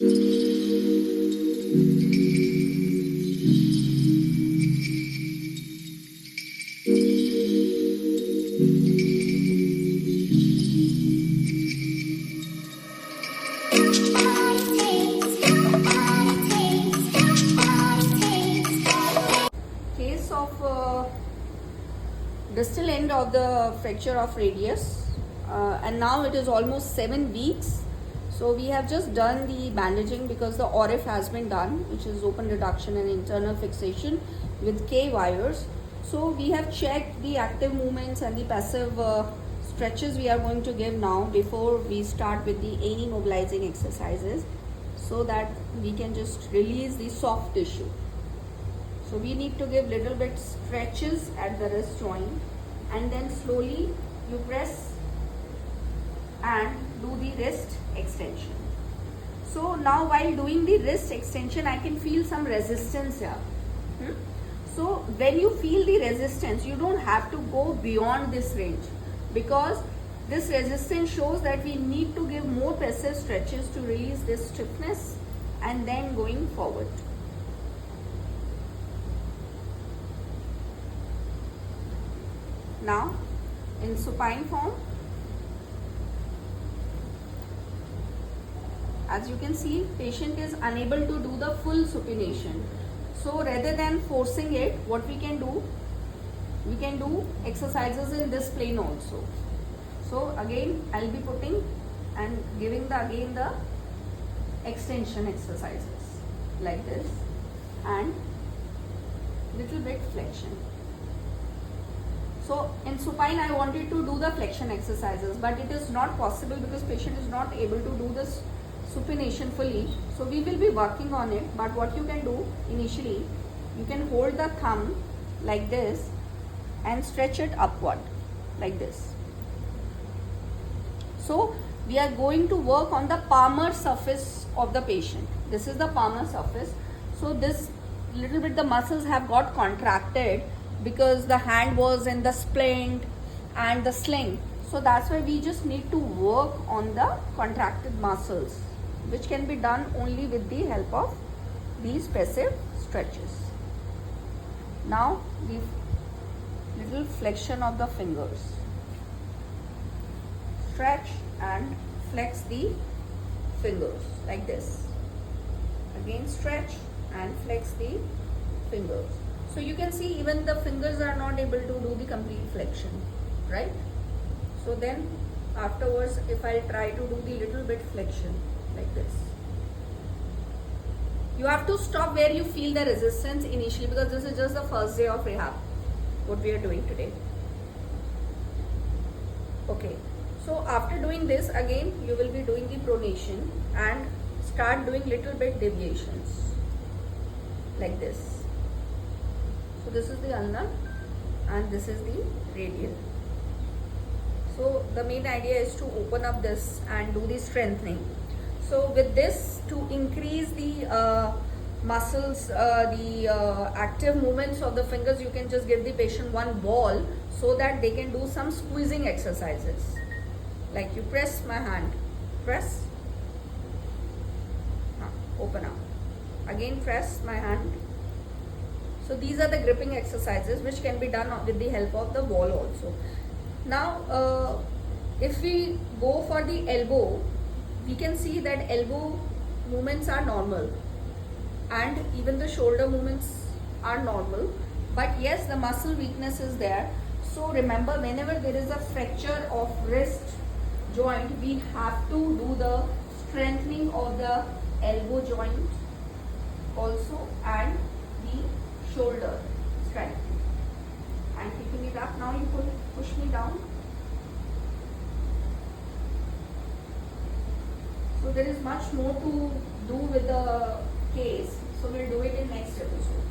Case of distal end of the fracture of radius, and now it is almost 7 weeks. So we have just done the bandaging because the ORIF has been done, which is open reduction and internal fixation with K wires. So we have checked the active movements and the passive stretches we are going to give now before we start with the any mobilizing exercises, so that we can just release the soft tissue. So we need to give little bit stretches at the wrist joint, and then slowly you press and do the wrist extension. So now while doing the wrist extension, I can feel some resistance here. So when you feel the resistance, you don't have to go beyond this range, because this resistance shows that we need to give more passive stretches to release this stiffness and then going forward. Now in supine form, as you can see, patient is unable to do the full supination. So rather than forcing it, what we can do exercises in this plane also. So again I'll be putting and giving the extension exercises like this, and little bit flexion. So in supine I wanted to do the flexion exercises, but it is not possible because patient is not able to do this supination fully. So we will be working on it, but what you can do initially, you can hold the thumb like this and stretch it upward like this. So we are going to work on the palmar surface of the patient. This is the palmar surface. So this little bit the muscles have got contracted because the hand was in the splint and the sling. So that's why we just need to work on the contracted muscles, which can be done only with the help of these passive stretches. Now the little flexion of the fingers. Stretch and flex the fingers like this. Again stretch and flex the fingers. So you can see even the fingers are not able to do the complete flexion, right? So then afterwards, if I try to do the little bit flexion like this, you have to stop where you feel the resistance initially, because this is just the first day of rehab, what we are doing today. Okay, so after doing this, again you will be doing the pronation and start doing little bit deviations like this. So this is the ulnar and this is the radial. So the main idea is to open up this and do the strengthening. So with this, to increase the muscles, the active movements of the fingers, you can just give the patient one ball so that they can do some squeezing exercises. Like you press my hand, press, open up, again press my hand. So these are the gripping exercises which can be done with the help of the ball also. Now if we go for the elbow, we can see that elbow movements are normal and even the shoulder movements are normal, but yes, the muscle weakness is there. So remember, whenever there is a fracture of wrist joint, we have to do the strengthening of the elbow joint also and the shoulder strength. And keeping it up, now you push me down. So there is much more to do with the case, so we'll do it in next episode.